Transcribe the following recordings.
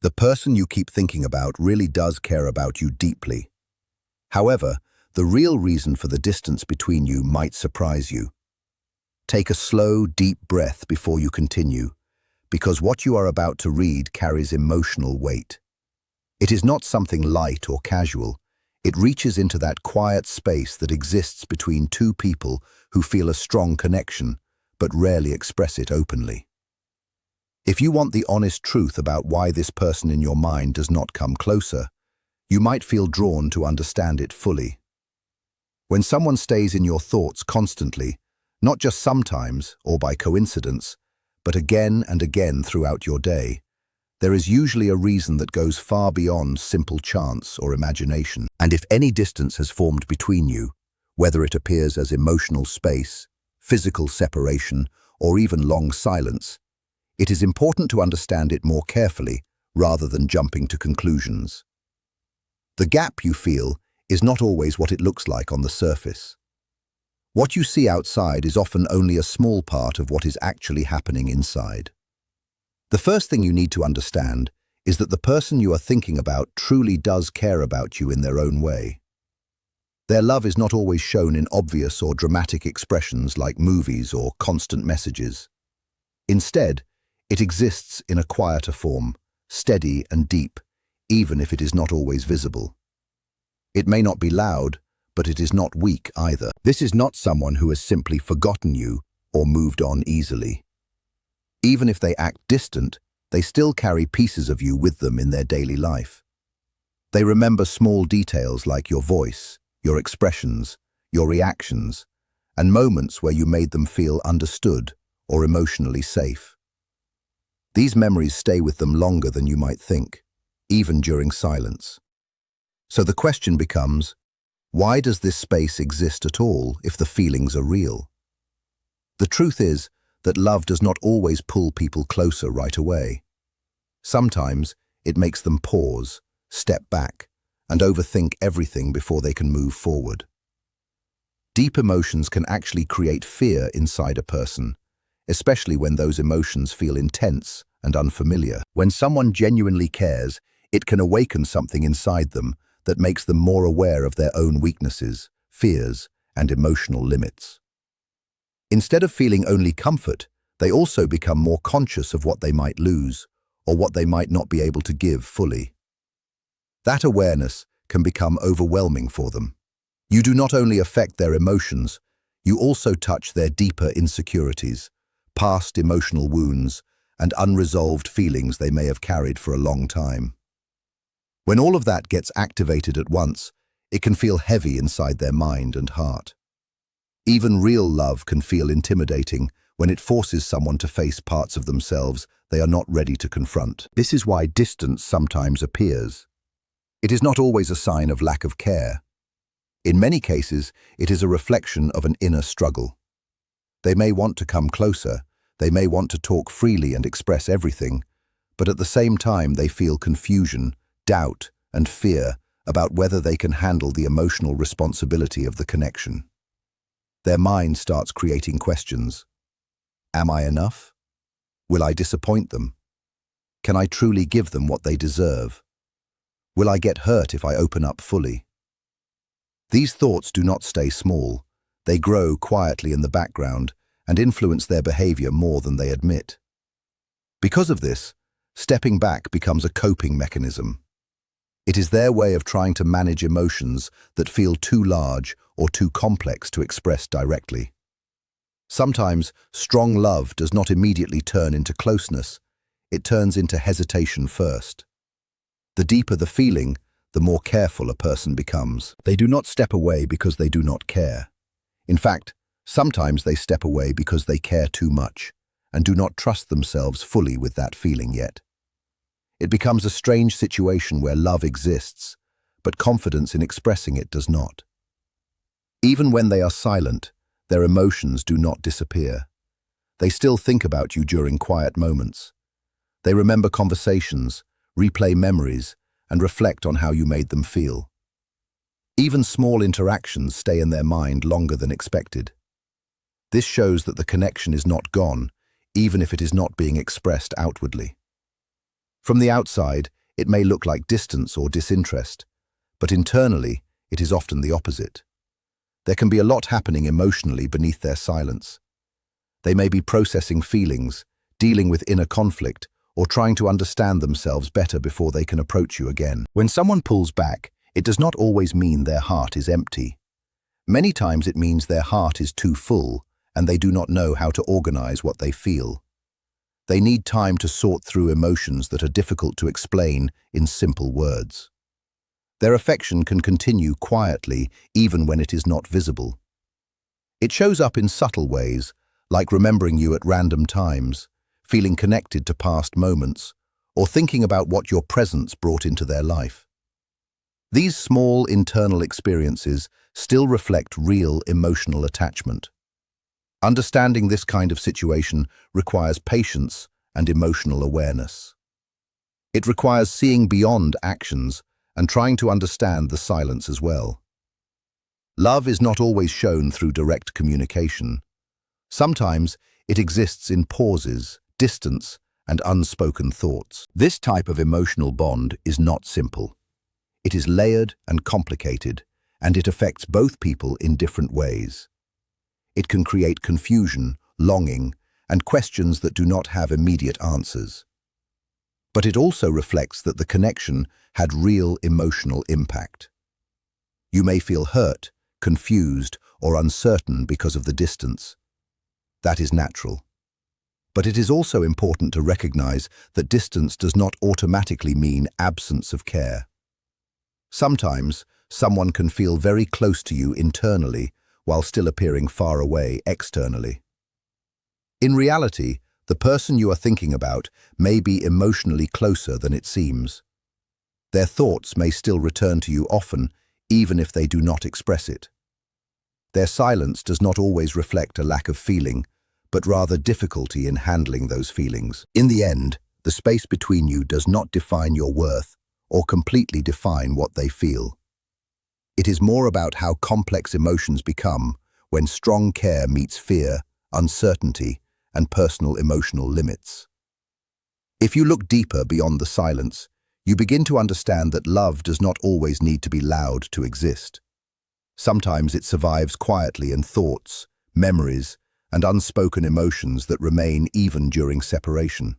The person you keep thinking about really does care about you deeply. However, the real reason for the distance between you might surprise you. Take a slow, deep breath before you continue, because what you are about to read carries emotional weight. It is not something light or casual. It reaches into that quiet space that exists between two people who feel a strong connection, but rarely express it openly. If you want the honest truth about why this person in your mind does not come closer, you might feel drawn to understand it fully. When someone stays in your thoughts constantly, not just sometimes or by coincidence, but again and again throughout your day, there is usually a reason that goes far beyond simple chance or imagination. And if any distance has formed between you, whether it appears as emotional space, physical separation, or even long silence, it is important to understand it more carefully rather than jumping to conclusions. The gap you feel is not always what it looks like on the surface. What you see outside is often only a small part of what is actually happening inside. The first thing you need to understand is that the person you are thinking about truly does care about you in their own way. Their love is not always shown in obvious or dramatic expressions like movies or constant messages. Instead, it exists in a quieter form, steady and deep, even if it is not always visible. It may not be loud, but it is not weak either. This is not someone who has simply forgotten you or moved on easily. Even if they act distant, they still carry pieces of you with them in their daily life. They remember small details like your voice, your expressions, your reactions, and moments where you made them feel understood or emotionally safe. These memories stay with them longer than you might think, even during silence. So the question becomes, why does this space exist at all if the feelings are real? The truth is that love does not always pull people closer right away. Sometimes it makes them pause, step back, and overthink everything before they can move forward. Deep emotions can actually create fear inside a person, especially when those emotions feel intense and unfamiliar. When someone genuinely cares, it can awaken something inside them that makes them more aware of their own weaknesses, fears, and emotional limits. Instead of feeling only comfort, they also become more conscious of what they might lose or what they might not be able to give fully. That awareness can become overwhelming for them. You do not only affect their emotions, you also touch their deeper insecurities, past emotional wounds, and unresolved feelings they may have carried for a long time. When all of that gets activated at once, it can feel heavy inside their mind and heart. Even real love can feel intimidating when it forces someone to face parts of themselves they are not ready to confront. This is why distance sometimes appears. It is not always a sign of lack of care. In many cases, it is a reflection of an inner struggle. They may want to come closer, they may want to talk freely and express everything, but at the same time they feel confusion, doubt, and fear about whether they can handle the emotional responsibility of the connection. Their mind starts creating questions. Am I enough? Will I disappoint them? Can I truly give them what they deserve? Will I get hurt if I open up fully? These thoughts do not stay small. They grow quietly in the background and influence their behavior more than they admit. Because of this, stepping back becomes a coping mechanism. It is their way of trying to manage emotions that feel too large or too complex to express directly. Sometimes, strong love does not immediately turn into closeness. It turns into hesitation first. The deeper the feeling, the more careful a person becomes. They do not step away because they do not care. In fact, sometimes they step away because they care too much and do not trust themselves fully with that feeling yet. It becomes a strange situation where love exists, but confidence in expressing it does not. Even when they are silent, their emotions do not disappear. They still think about you during quiet moments. They remember conversations, replay memories, and reflect on how you made them feel. Even small interactions stay in their mind longer than expected. This shows that the connection is not gone, even if it is not being expressed outwardly. From the outside, it may look like distance or disinterest, but internally, it is often the opposite. There can be a lot happening emotionally beneath their silence. They may be processing feelings, dealing with inner conflict, or trying to understand themselves better before they can approach you again. When someone pulls back, it does not always mean their heart is empty. Many times it means their heart is too full and they do not know how to organize what they feel. They need time to sort through emotions that are difficult to explain in simple words. Their affection can continue quietly even when it is not visible. It shows up in subtle ways, like remembering you at random times, feeling connected to past moments, or thinking about what your presence brought into their life. These small internal experiences still reflect real emotional attachment. Understanding this kind of situation requires patience and emotional awareness. It requires seeing beyond actions and trying to understand the silence as well. Love is not always shown through direct communication. Sometimes it exists in pauses, distance, and unspoken thoughts. This type of emotional bond is not simple. It is layered and complicated, and it affects both people in different ways. It can create confusion, longing, and questions that do not have immediate answers. But it also reflects that the connection had real emotional impact. You may feel hurt, confused, or uncertain because of the distance. That is natural. But it is also important to recognize that distance does not automatically mean absence of care. Sometimes, someone can feel very close to you internally while still appearing far away externally. In reality, the person you are thinking about may be emotionally closer than it seems. Their thoughts may still return to you often, even if they do not express it. Their silence does not always reflect a lack of feeling, but rather difficulty in handling those feelings. In the end, the space between you does not define your worth or completely define what they feel. It is more about how complex emotions become when strong care meets fear, uncertainty, and personal emotional limits. If you look deeper beyond the silence, you begin to understand that love does not always need to be loud to exist. Sometimes it survives quietly in thoughts, memories, and unspoken emotions that remain even during separation.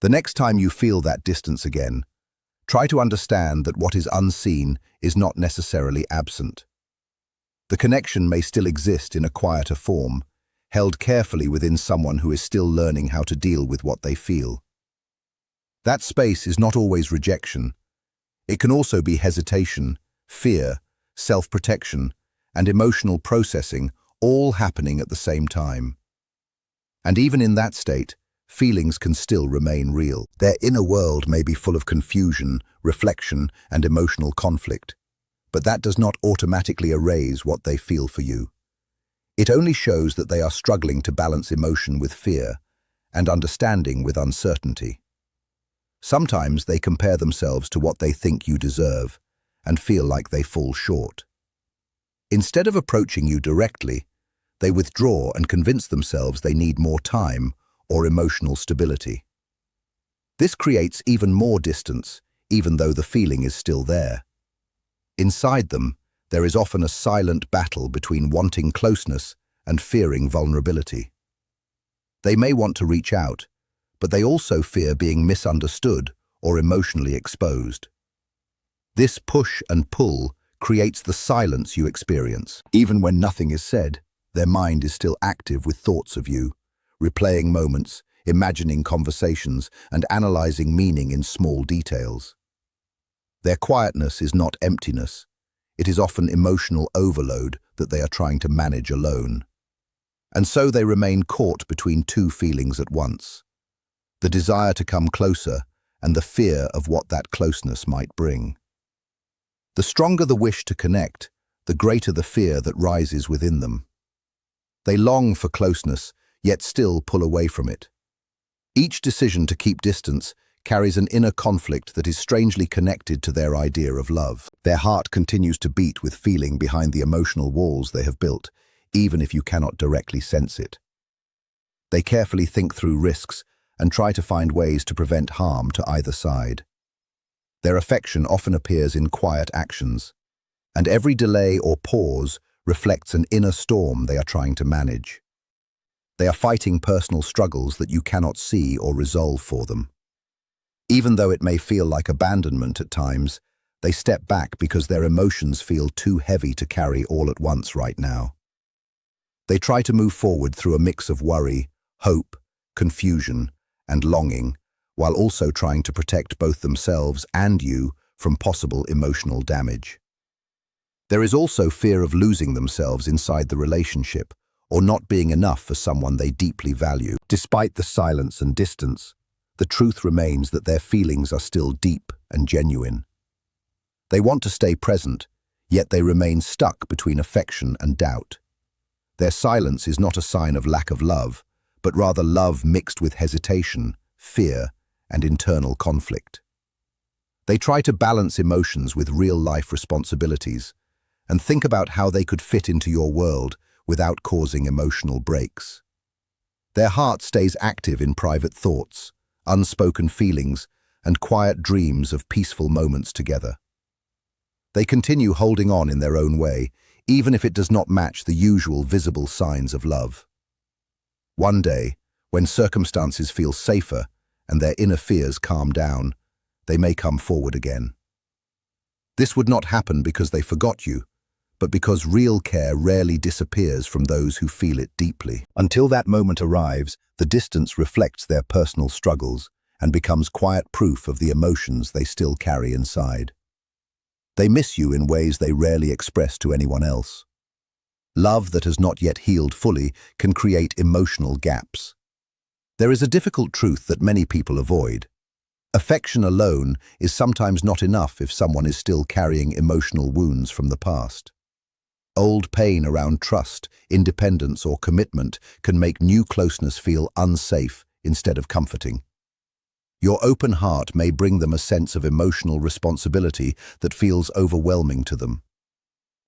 The next time you feel that distance again, try to understand that what is unseen is not necessarily absent. The connection may still exist in a quieter form, held carefully within someone who is still learning how to deal with what they feel. That space is not always rejection. It can also be hesitation, fear, self-protection, and emotional processing, all happening at the same time. And even in that state, feelings can still remain real. Their inner world may be full of confusion, reflection, and emotional conflict, but that does not automatically erase what they feel for you. It only shows that they are struggling to balance emotion with fear and understanding with uncertainty. Sometimes they compare themselves to what they think you deserve and feel like they fall short. Instead of approaching you directly, they withdraw and convince themselves they need more time or emotional stability. This creates even more distance, even though the feeling is still there. Inside them, there is often a silent battle between wanting closeness and fearing vulnerability. They may want to reach out, but they also fear being misunderstood or emotionally exposed. This push and pull creates the silence you experience. Even when nothing is said, their mind is still active with thoughts of you, replaying moments, imagining conversations, and analyzing meaning in small details. Their quietness is not emptiness. It is often emotional overload that they are trying to manage alone. And so they remain caught between two feelings at once: the desire to come closer and the fear of what that closeness might bring. The stronger the wish to connect, the greater the fear that rises within them. They long for closeness, yet still pull away from it. Each decision to keep distance carries an inner conflict that is strangely connected to their idea of love. Their heart continues to beat with feeling behind the emotional walls they have built, even if you cannot directly sense it. They carefully think through risks and try to find ways to prevent harm to either side. Their affection often appears in quiet actions, and every delay or pause reflects an inner storm they are trying to manage. They are fighting personal struggles that you cannot see or resolve for them. Even though it may feel like abandonment at times, they step back because their emotions feel too heavy to carry all at once right now. They try to move forward through a mix of worry, hope, confusion, and longing, while also trying to protect both themselves and you from possible emotional damage. There is also fear of losing themselves inside the relationship or not being enough for someone they deeply value. Despite the silence and distance, the truth remains that their feelings are still deep and genuine. They want to stay present, yet they remain stuck between affection and doubt. Their silence is not a sign of lack of love, but rather love mixed with hesitation, fear, and internal conflict. They try to balance emotions with real-life responsibilities and think about how they could fit into your world without causing emotional breaks. Their heart stays active in private thoughts, unspoken feelings, and quiet dreams of peaceful moments together. They continue holding on in their own way, even if it does not match the usual visible signs of love. One day, when circumstances feel safer and their inner fears calm down, they may come forward again. This would not happen because they forgot you, but because real care rarely disappears from those who feel it deeply. Until that moment arrives, the distance reflects their personal struggles and becomes quiet proof of the emotions they still carry inside. They miss you in ways they rarely express to anyone else. Love that has not yet healed fully can create emotional gaps. There is a difficult truth that many people avoid. Affection alone is sometimes not enough if someone is still carrying emotional wounds from the past. Old pain around trust, independence, or commitment can make new closeness feel unsafe instead of comforting. Your open heart may bring them a sense of emotional responsibility that feels overwhelming to them.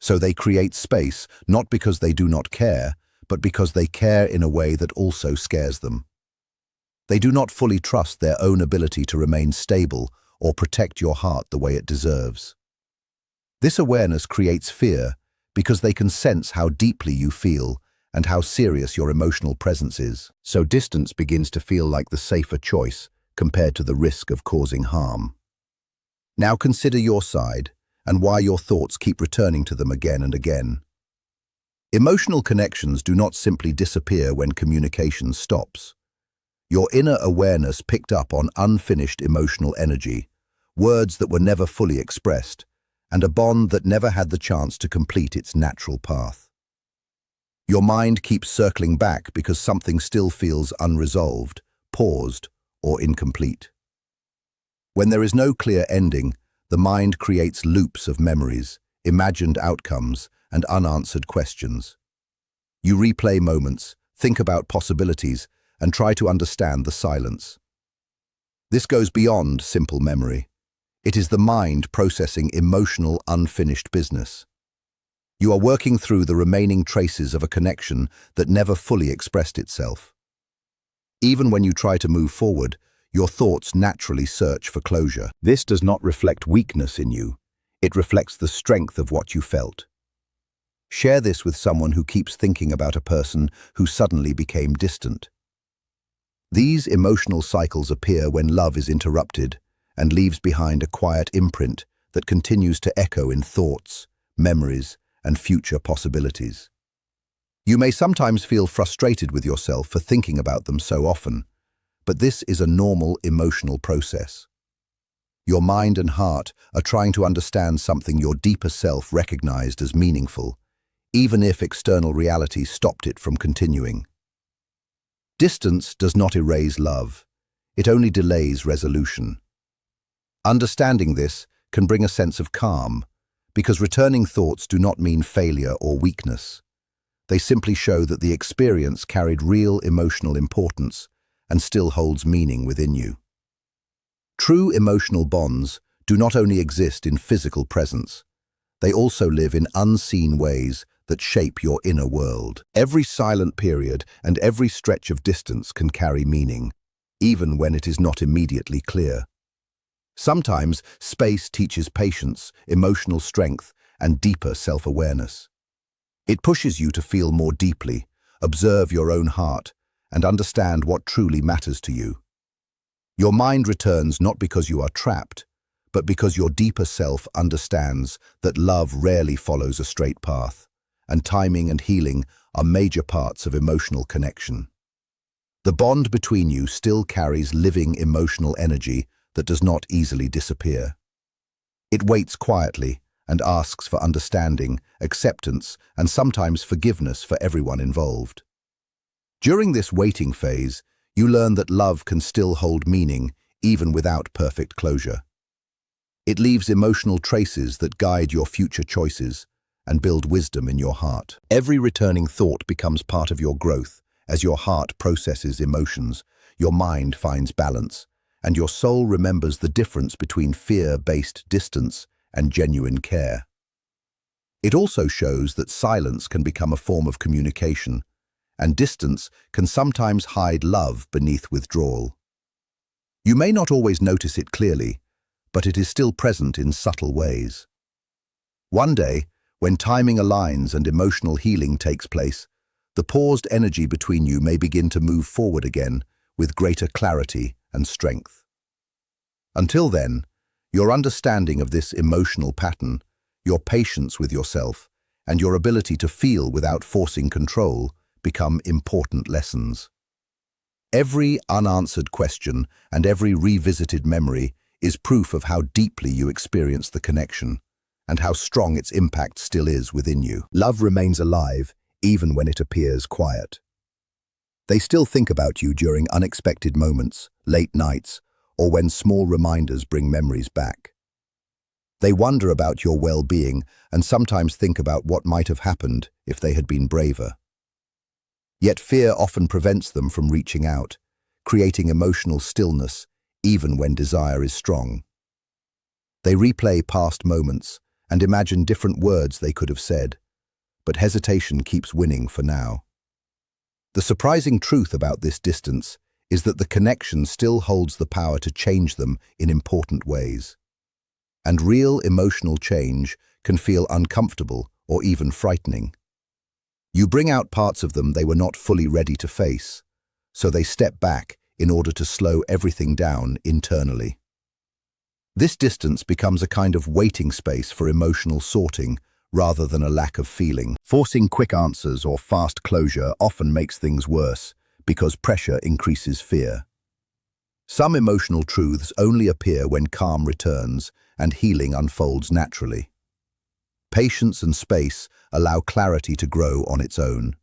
So they create space, not because they do not care, but because they care in a way that also scares them. They do not fully trust their own ability to remain stable or protect your heart the way it deserves. This awareness creates fear because they can sense how deeply you feel and how serious your emotional presence is. So distance begins to feel like the safer choice compared to the risk of causing harm. Now consider your side and why your thoughts keep returning to them again and again. Emotional connections do not simply disappear when communication stops. Your inner awareness picked up on unfinished emotional energy, words that were never fully expressed, and a bond that never had the chance to complete its natural path. Your mind keeps circling back because something still feels unresolved, paused, or incomplete. When there is no clear ending, the mind creates loops of memories, imagined outcomes, and unanswered questions. You replay moments, think about possibilities, and try to understand the silence. This goes beyond simple memory. It is the mind processing emotional, unfinished business. You are working through the remaining traces of a connection that never fully expressed itself. Even when you try to move forward, your thoughts naturally search for closure. This does not reflect weakness in you. It reflects the strength of what you felt. Share this with someone who keeps thinking about a person who suddenly became distant. These emotional cycles appear when love is interrupted and leaves behind a quiet imprint that continues to echo in thoughts, memories, and future possibilities. You may sometimes feel frustrated with yourself for thinking about them so often, but this is a normal emotional process. Your mind and heart are trying to understand something your deeper self recognized as meaningful, even if external reality stopped it from continuing. Distance does not erase love. It only delays resolution. Understanding this can bring a sense of calm, because returning thoughts do not mean failure or weakness. They simply show that the experience carried real emotional importance and still holds meaning within you. True emotional bonds do not only exist in physical presence, they also live in unseen ways that shape your inner world. Every silent period and every stretch of distance can carry meaning. even when it is not immediately clear. Sometimes space teaches patience, emotional strength, and deeper self-awareness. It pushes you to feel more deeply, observe your own heart, and understand what truly matters to you. Your mind returns not because you are trapped, but because your deeper self understands that love rarely follows a straight path, and timing and healing are major parts of emotional connection. The bond between you still carries living emotional energy that does not easily disappear. It waits quietly and asks for understanding, acceptance, and sometimes forgiveness for everyone involved. During this waiting phase, you learn that love can still hold meaning even without perfect closure. It leaves emotional traces that guide your future choices and build wisdom in your heart. Every returning thought becomes part of your growth as your heart processes emotions, your mind finds balance, and your soul remembers the difference between fear-based distance and genuine care. It also shows that silence can become a form of communication, and distance can sometimes hide love beneath withdrawal. You may not always notice it clearly, but it is still present in subtle ways. One day, when timing aligns and emotional healing takes place, the paused energy between you may begin to move forward again with greater clarity and strength. Until then, your understanding of this emotional pattern, your patience with yourself, and your ability to feel without forcing control become important lessons. Every unanswered question and every revisited memory is proof of how deeply you experience the connection and how strong its impact still is within you. Love remains alive even when it appears quiet. They still think about you during unexpected moments, late nights, or when small reminders bring memories back. They wonder about your well-being and sometimes think about what might have happened if they had been braver. Yet fear often prevents them from reaching out, creating emotional stillness even when desire is strong. They replay past moments and imagine different words they could have said, but hesitation keeps winning for now. The surprising truth about this distance is that the connection still holds the power to change them in important ways. And real emotional change can feel uncomfortable or even frightening. You bring out parts of them they were not fully ready to face, so they step back in order to slow everything down internally. This distance becomes a kind of waiting space for emotional sorting rather than a lack of feeling. Forcing quick answers or fast closure often makes things worse because pressure increases fear. Some emotional truths only appear when calm returns and healing unfolds naturally. Patience and space allow clarity to grow on its own.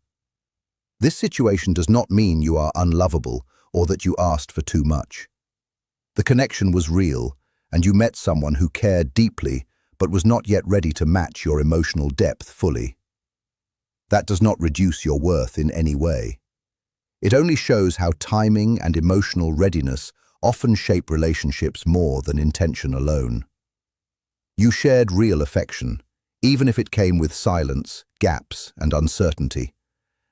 This situation does not mean you are unlovable or that you asked for too much. The connection was real, and you met someone who cared deeply but was not yet ready to match your emotional depth fully. That does not reduce your worth in any way. It only shows how timing and emotional readiness often shape relationships more than intention alone. You shared real affection, even if it came with silence, gaps, and uncertainty,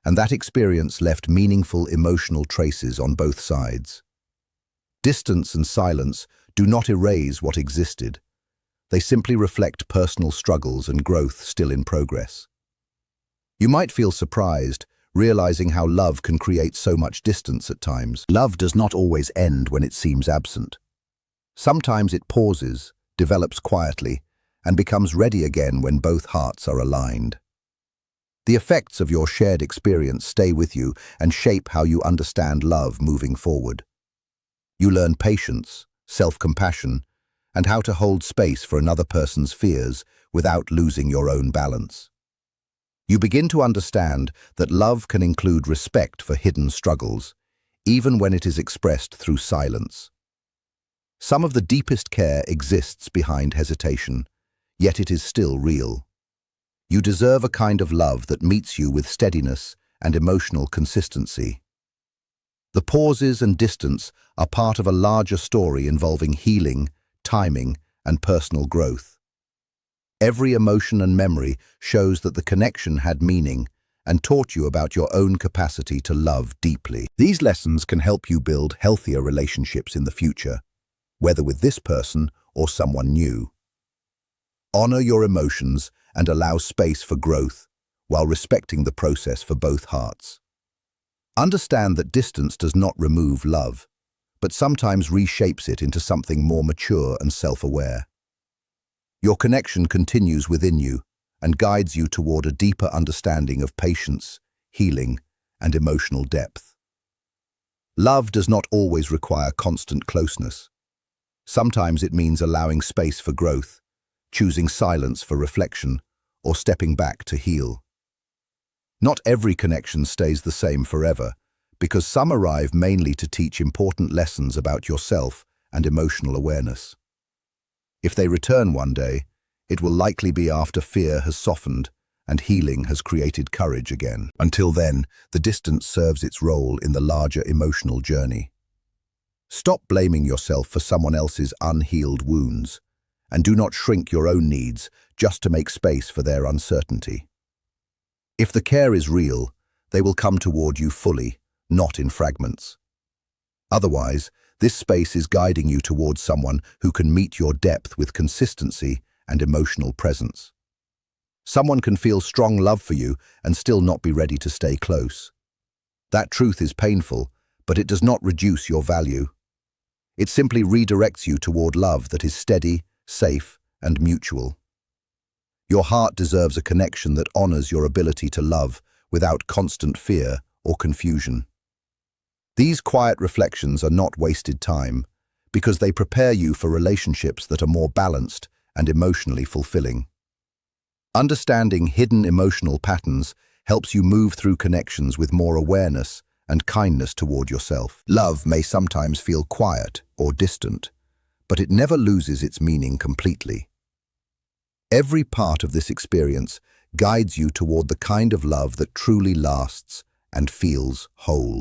and that experience left meaningful emotional traces on both sides. Distance and silence do not erase what existed. They simply reflect personal struggles and growth still in progress. You might feel surprised, realizing how love can create so much distance at times. Love does not always end when it seems absent. Sometimes it pauses, develops quietly, and becomes ready again when both hearts are aligned. The effects of your shared experience stay with you and shape how you understand love moving forward. You learn patience, self-compassion, and how to hold space for another person's fears without losing your own balance. You begin to understand that love can include respect for hidden struggles, even when it is expressed through silence. Some of the deepest care exists behind hesitation, yet it is still real. You deserve a kind of love that meets you with steadiness and emotional consistency. The pauses and distance are part of a larger story involving healing, timing, and personal growth. Every emotion and memory shows that the connection had meaning, and taught you about your own capacity to love deeply. These lessons can help you build healthier relationships in the future, whether with this person or someone new. Honor your emotions and allow space for growth while respecting the process for both hearts. Understand that distance does not remove love, but sometimes reshapes it into something more mature and self-aware. Your connection continues within you and guides you toward a deeper understanding of patience, healing, and emotional depth. Love does not always require constant closeness. Sometimes it means allowing space for growth, choosing silence for reflection, or stepping back to heal. Not every connection stays the same forever, because some arrive mainly to teach important lessons about yourself and emotional awareness. If they return one day, it will likely be after fear has softened and healing has created courage again. Until then, the distance serves its role in the larger emotional journey. Stop blaming yourself for someone else's unhealed wounds, and do not shrink your own needs just to make space for their uncertainty. If the care is real, they will come toward you fully, not in fragments. Otherwise, this space is guiding you towards someone who can meet your depth with consistency and emotional presence. Someone can feel strong love for you and still not be ready to stay close. That truth is painful, but it does not reduce your value. It simply redirects you toward love that is steady, safe, and mutual. Your heart deserves a connection that honors your ability to love without constant fear or confusion. These quiet reflections are not wasted time, because they prepare you for relationships that are more balanced and emotionally fulfilling. Understanding hidden emotional patterns helps you move through connections with more awareness and kindness toward yourself. Love may sometimes feel quiet or distant, but it never loses its meaning completely. Every part of this experience guides you toward the kind of love that truly lasts and feels whole.